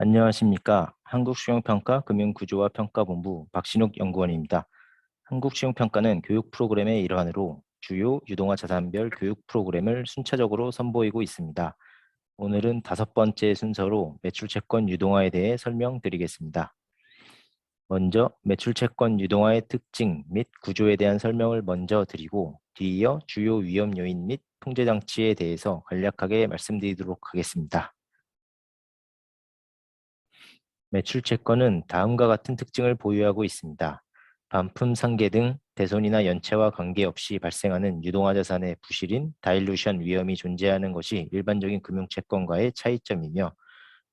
안녕하십니까. 한국수용평가 금융구조와 평가본부 박신욱 연구원입니다. 한국수용평가는 교육 프로그램의 일환으로 주요 유동화 자산별 교육 프로그램을 순차적으로 선보이고 있습니다. 오늘은 5번째 순서로 매출채권 유동화에 대해 설명드리겠습니다. 먼저 매출채권 유동화의 특징 및 구조에 대한 설명을 먼저 드리고 뒤이어 주요 위험 요인 및 통제장치에 대해서 간략하게 말씀드리도록 하겠습니다. 매출 채권은 다음과 같은 특징을 보유하고 있습니다. 반품 상계 등 대손이나 연체와 관계없이 발생하는 유동화 자산의 부실인 다일루션 위험이 존재하는 것이 일반적인 금융채권과의 차이점이며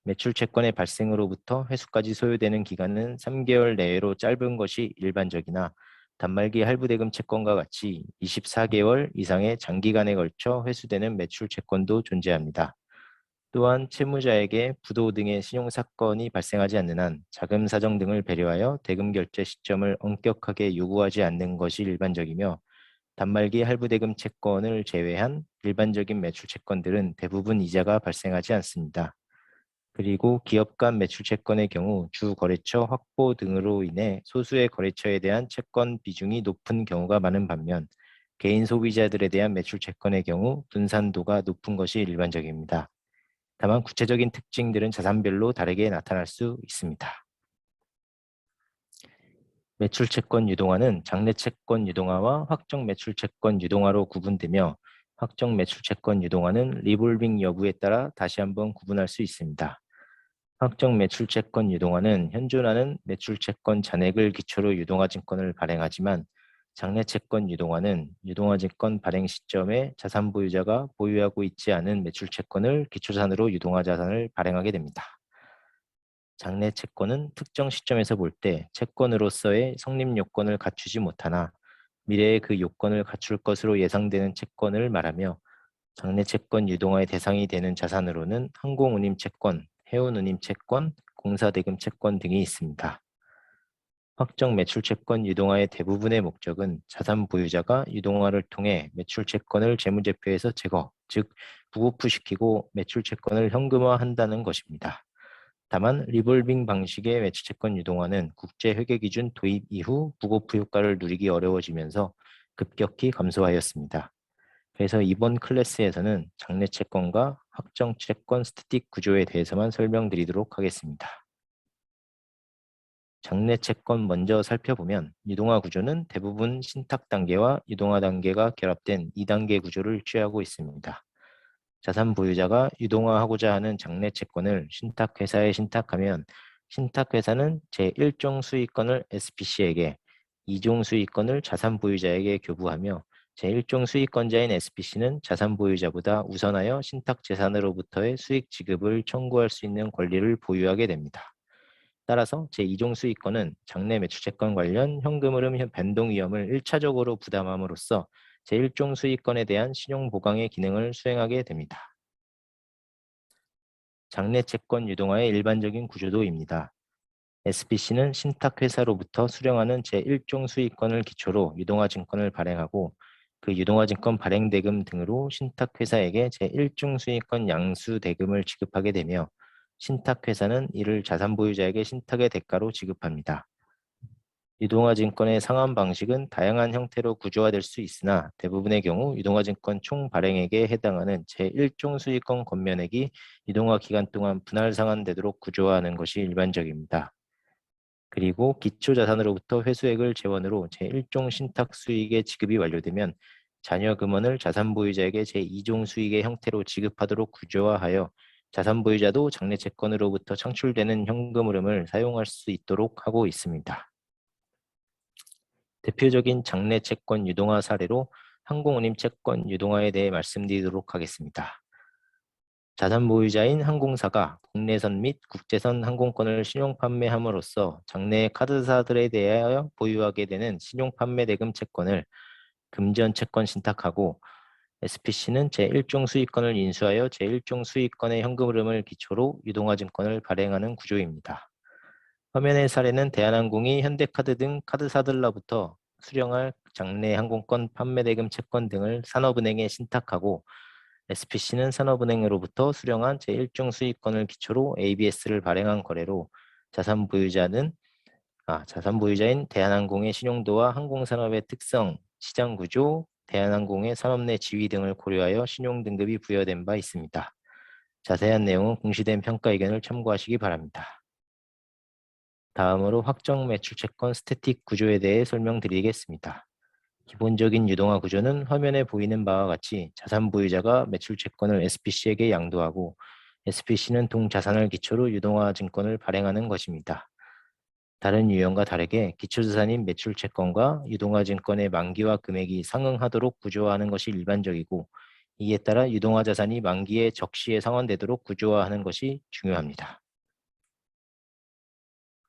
매출 채권의 발생으로부터 회수까지 소요되는 기간은 3개월 내외로 짧은 것이 일반적이나 단말기 할부대금 채권과 같이 24개월 이상의 장기간에 걸쳐 회수되는 매출 채권도 존재합니다. 또한 채무자에게 부도 등의 신용사건이 발생하지 않는 한 자금 사정 등을 배려하여 대금 결제 시점을 엄격하게 요구하지 않는 것이 일반적이며 단말기 할부대금 채권을 제외한 일반적인 매출 채권들은 대부분 이자가 발생하지 않습니다. 그리고 기업 간 매출 채권의 경우 주 거래처 확보 등으로 인해 소수의 거래처에 대한 채권 비중이 높은 경우가 많은 반면 개인 소비자들에 대한 매출 채권의 경우 분산도가 높은 것이 일반적입니다. 다만 구체적인 특징들은 자산별로 다르게 나타날 수 있습니다. 매출채권 유동화는 장래채권 유동화와 확정 매출채권 유동화로 구분되며 확정 매출채권 유동화는 리볼빙 여부에 따라 다시 한번 구분할 수 있습니다. 확정 매출채권 유동화는 현존하는 매출채권 잔액을 기초로 유동화증권을 발행하지만 장래채권 유동화는 유동화증권 발행 시점에 자산 보유자가 보유하고 있지 않은 매출채권을 기초자산으로 유동화자산을 발행하게 됩니다. 장래채권은 특정 시점에서 볼 때 채권으로서의 성립 요건을 갖추지 못하나 미래에 그 요건을 갖출 것으로 예상되는 채권을 말하며 장래채권 유동화의 대상이 되는 자산으로는 항공운임채권, 해운운임채권, 공사대금채권 등이 있습니다. 확정 매출채권 유동화의 대부분의 목적은 자산 보유자가 유동화를 통해 매출채권을 재무제표에서 제거, 즉 부고프시키고 매출채권을 현금화한다는 것입니다. 다만 리볼빙 방식의 매출채권 유동화는 국제회계기준 도입 이후 부고프 효과를 누리기 어려워지면서 급격히 감소하였습니다. 그래서 이번 클래스에서는 장래채권과 확정채권 스태틱 구조에 대해서만 설명드리도록 하겠습니다. 장래채권 먼저 살펴보면 유동화 구조는 대부분 신탁 단계와 유동화 단계가 결합된 2단계 구조를 취하고 있습니다. 자산 보유자가 유동화하고자 하는 장래채권을 신탁회사에 신탁하면 신탁회사는 제1종 수익권을 SPC에게, 2종 수익권을 자산 보유자에게 교부하며 제1종 수익권자인 SPC는 자산 보유자보다 우선하여 신탁 재산으로부터의 수익 지급을 청구할 수 있는 권리를 보유하게 됩니다. 따라서 제2종 수익권은 장래 매출채권 관련 현금 흐름 변동 위험을 1차적으로 부담함으로써 제1종 수익권에 대한 신용 보강의 기능을 수행하게 됩니다. 장래채권 유동화의 일반적인 구조도입니다. SPC는 신탁회사로부터 수령하는 제1종 수익권을 기초로 유동화증권을 발행하고 그 유동화증권 발행대금 등으로 신탁회사에게 제1종 수익권 양수대금을 지급하게 되며 신탁회사는 이를 자산보유자에게 신탁의 대가로 지급합니다. 유동화증권의 상환 방식은 다양한 형태로 구조화될 수 있으나 대부분의 경우 유동화증권 총 발행액에 해당하는 제1종 수익권 권면액이 유동화 기간 동안 분할 상환되도록 구조화하는 것이 일반적입니다. 그리고 기초자산으로부터 회수액을 재원으로 제1종 신탁 수익의 지급이 완료되면 잔여 금원을 자산 보유자에게 제2종 수익의 형태로 지급하도록 구조화하여 자산 보유자도 장래채권으로부터 창출되는 현금 흐름을 사용할 수 있도록 하고 있습니다. 대표적인 장래채권 유동화 사례로 항공운임채권 유동화에 대해 말씀드리도록 하겠습니다. 자산 보유자인 항공사가 국내선 및 국제선 항공권을 신용 판매함으로써 장래 카드사들에 대하여 보유하게 되는 신용 판매 대금 채권을 금전 채권 신탁하고 SPC는 제1종 수익권을 인수하여 제1종 수익권의 현금 흐름을 기초로 유동화증권을 발행하는 구조입니다. 화면의 사례는 대한항공이 현대카드 등 카드사들로부터 수령할 장래 항공권 판매 대금 채권 등을 산업은행에 신탁하고 SPC는 산업은행으로부터 수령한 제1종 수익권을 기초로 ABS를 발행한 거래로 자산 보유자인 대한항공의 신용도와 항공산업의 특성, 시장 구조, 대한항공의 산업 내 지위 등을 고려하여 신용 등급이 부여된 바 있습니다. 자세한 내용은 공시된 평가 의견을 참고하시기 바랍니다. 다음으로 확정 매출 채권 스태틱 구조에 대해 설명드리겠습니다. 기본적인 유동화 구조는 화면에 보이는 바와 같이 자산 보유자가 매출 채권을 SPC에게 양도하고 SPC는 동자산을 기초로 유동화 증권을 발행하는 것입니다. 다른 유형과 다르게 기초자산인 매출 채권과 유동화 증권의 만기와 금액이 상응하도록 구조화하는 것이 일반적이고, 이에 따라 유동화 자산이 만기에 적시에 상환되도록 구조화하는 것이 중요합니다.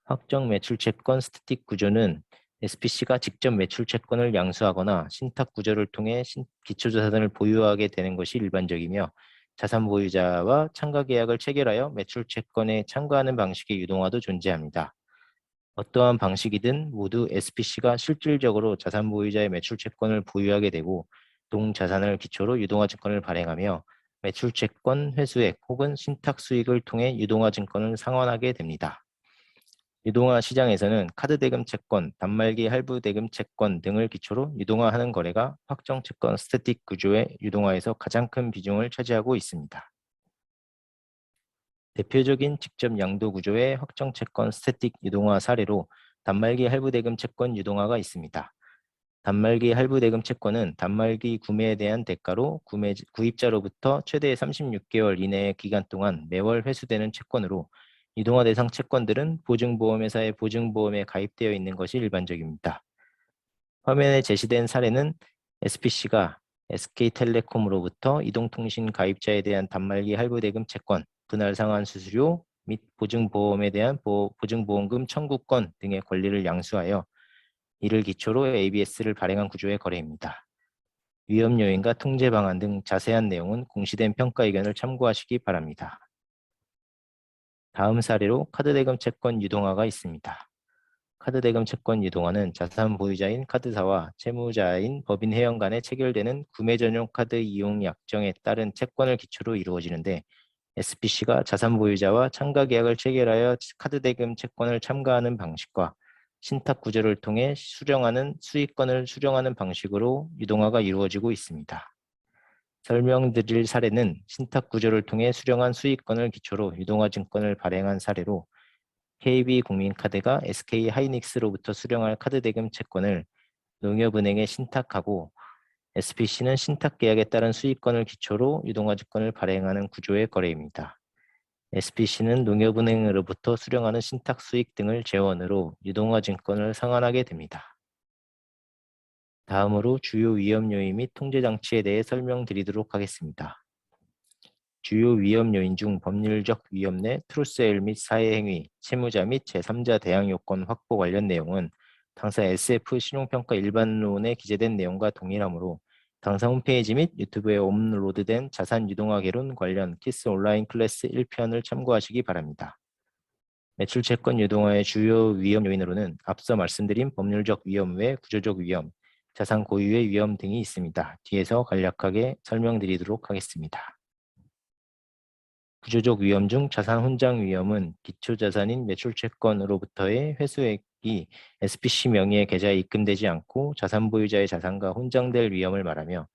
확정 매출 채권 스태틱 구조는 SPC가 직접 매출 채권을 양수하거나 신탁 구조를 통해 기초자산을 보유하게 되는 것이 일반적이며, 자산 보유자와 참가 계약을 체결하여 매출 채권에 참가하는 방식의 유동화도 존재합니다. 어떠한 방식이든 모두 SPC가 실질적으로 자산 보유자의 매출 채권을 보유하게 되고 동자산을 기초로 유동화 증권을 발행하며 매출 채권 회수액 혹은 신탁 수익을 통해 유동화 증권을 상환하게 됩니다. 유동화 시장에서는 카드 대금 채권, 단말기 할부 대금 채권 등을 기초로 유동화하는 거래가 확정 채권 스태틱 구조의 유동화에서 가장 큰 비중을 차지하고 있습니다. 대표적인 직접 양도 구조의 확정 채권 스태틱 유동화 사례로 단말기 할부 대금 채권 유동화가 있습니다. 단말기 할부 대금 채권은 단말기 구매에 대한 대가로 구입자로부터 최대 36개월 이내의 기간 동안 매월 회수되는 채권으로, 유동화 대상 채권들은 보증보험회사의 보증보험에 가입되어 있는 것이 일반적입니다. 화면에 제시된 사례는 SPC가 SK텔레콤으로부터 이동통신 가입자에 대한 단말기 할부 대금 채권, 분할 상환 수수료 및 보증보험에 대한 보증보험금 청구권 등의 권리를 양수하여 이를 기초로 ABS를 발행한 구조의 거래입니다. 위험 요인과 통제 방안 등 자세한 내용은 공시된 평가 의견을 참고하시기 바랍니다. 다음 사례로 카드 대금 채권 유동화가 있습니다. 카드 대금 채권 유동화는 자산 보유자인 카드사와 채무자인 법인 회원 간에 체결되는 구매 전용 카드 이용 약정에 따른 채권을 기초로 이루어지는데, SPC가 자산 보유자와 참가 계약을 체결하여 카드 대금 채권을 참가하는 방식과 신탁 구조를 통해 수익권을 수령하는 방식으로 유동화가 이루어지고 있습니다. 설명드릴 사례는 신탁 구조를 통해 수령한 수익권을 기초로 유동화 증권을 발행한 사례로, KB국민카드가 SK하이닉스로부터 수령할 카드 대금 채권을 농협은행에 신탁하고 SPC는 신탁 계약에 따른 수익권을 기초로 유동화 증권을 발행하는 구조의 거래입니다. SPC는 농협은행으로부터 수령하는 신탁 수익 등을 재원으로 유동화 증권을 상환하게 됩니다. 다음으로 주요 위험 요인 및 통제 장치에 대해 설명드리도록 하겠습니다. 주요 위험 요인 중 법률적 위험 내 트루스엘 및 사회행위, 채무자 및 제3자 대항 요건 확보 관련 내용은 당사 SF 신용평가 일반론에 기재된 내용과 동일하므로 당사 홈페이지 및 유튜브에 업로드된 자산 유동화 개론 관련 키스 온라인 클래스 1편을 참고하시기 바랍니다. 매출 채권 유동화의 주요 위험 요인으로는 앞서 말씀드린 법률적 위험 외 구조적 위험, 자산 고유의 위험 등이 있습니다. 뒤에서 간략하게 설명드리도록 하겠습니다. 구조적 위험 중 자산 혼장 위험은 기초자산인 매출채권으로부터의 회수액이 SPC 명의의 계좌에 입금되지 않고 자산 보유자의 자산과 혼장될 위험을 말하며,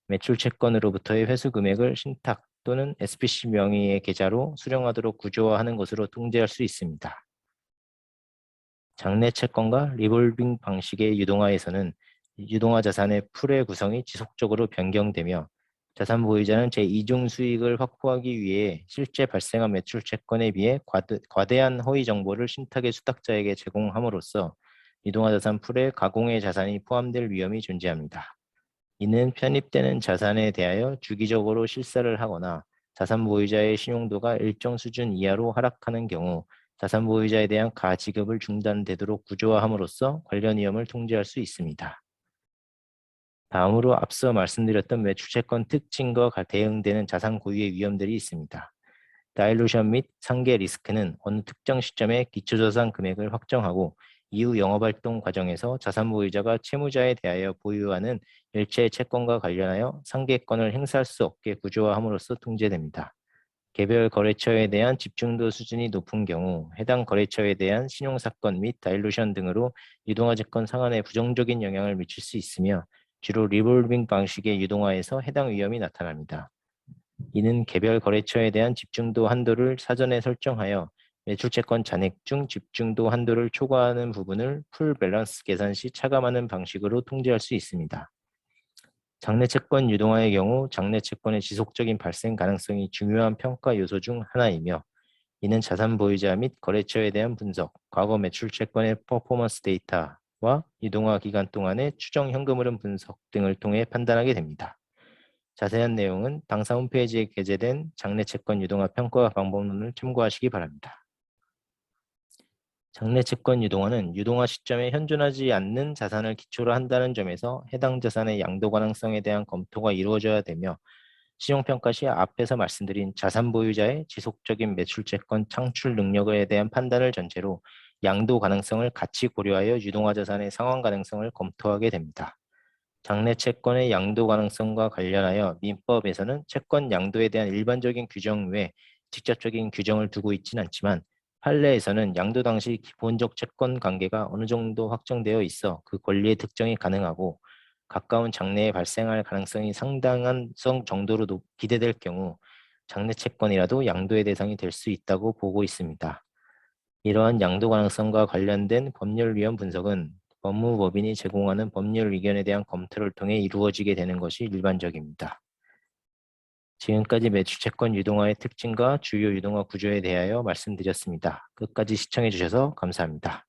매출채권으로부터의 회수 금액을 신탁 또는 SPC 명의의 계좌로 수령하도록 구조화하는 것으로 통제할 수 있습니다. 장내 채권과 리볼빙 방식의 유동화에서는 유동화 자산의 풀의 구성이 지속적으로 변경되며, 자산 보유자는 제2종 수익을 확보하기 위해 실제 발생한 매출 채권에 비해 과대한 허위 정보를 신탁의 수탁자에게 제공함으로써 유동화 자산 풀에 가공의 자산이 포함될 위험이 존재합니다. 이는 편입되는 자산에 대하여 주기적으로 실사를 하거나 자산 보유자의 신용도가 일정 수준 이하로 하락하는 경우 자산 보유자에 대한 가지급을 중단되도록 구조화함으로써 관련 위험을 통제할 수 있습니다. 다음으로 앞서 말씀드렸던 매출채권 특징과 대응되는 자산 고유의 위험들이 있습니다. 다일루션 및 상계 리스크는 어느 특정 시점에 기초자산 금액을 확정하고 이후 영업활동 과정에서 자산보유자가 채무자에 대하여 보유하는 일체의 채권과 관련하여 상계권을 행사할 수 없게 구조화함으로써 통제됩니다. 개별 거래처에 대한 집중도 수준이 높은 경우 해당 거래처에 대한 신용사건 및 다일루션 등으로 유동화채권 상환에 부정적인 영향을 미칠 수 있으며 주로 리볼빙 방식의 유동화에서 해당 위험이 나타납니다. 이는 개별 거래처에 대한 집중도 한도를 사전에 설정하여 매출채권 잔액 중 집중도 한도를 초과하는 부분을 풀 밸런스 계산 시 차감하는 방식으로 통제할 수 있습니다. 장래채권 유동화의 경우 장래채권의 지속적인 발생 가능성이 중요한 평가 요소 중 하나이며 이는 자산 보유자 및 거래처에 대한 분석, 과거 매출채권의 퍼포먼스 데이터와 유동화 기간 동안의 추정 현금 흐름 분석 등을 통해 판단하게 됩니다. 자세한 내용은 당사 홈페이지에 게재된 장래채권 유동화 평가 방법론을 참고하시기 바랍니다. 장래채권 유동화는 유동화 시점에 현존하지 않는 자산을 기초로 한다는 점에서 해당 자산의 양도 가능성에 대한 검토가 이루어져야 되며 신용평가 시 앞에서 말씀드린 자산 보유자의 지속적인 매출채권 창출 능력에 대한 판단을 전제로 양도 가능성을 같이 고려하여 유동화 자산의 상환 가능성을 검토하게 됩니다. 장래채권의 양도 가능성과 관련하여 민법에서는 채권 양도에 대한 일반적인 규정 외에 직접적인 규정을 두고 있지는 않지만 판례에서는 양도 당시 기본적 채권 관계가 어느 정도 확정되어 있어 그 권리의 특정이 가능하고 가까운 장래에 발생할 가능성이 상당한 정도로 기대될 경우 장래채권이라도 양도의 대상이 될 수 있다고 보고 있습니다. 이러한 양도 가능성과 관련된 법률 위험 분석은 법무법인이 제공하는 법률 의견에 대한 검토를 통해 이루어지게 되는 것이 일반적입니다. 지금까지 매출채권 유동화의 특징과 주요 유동화 구조에 대하여 말씀드렸습니다. 끝까지 시청해 주셔서 감사합니다.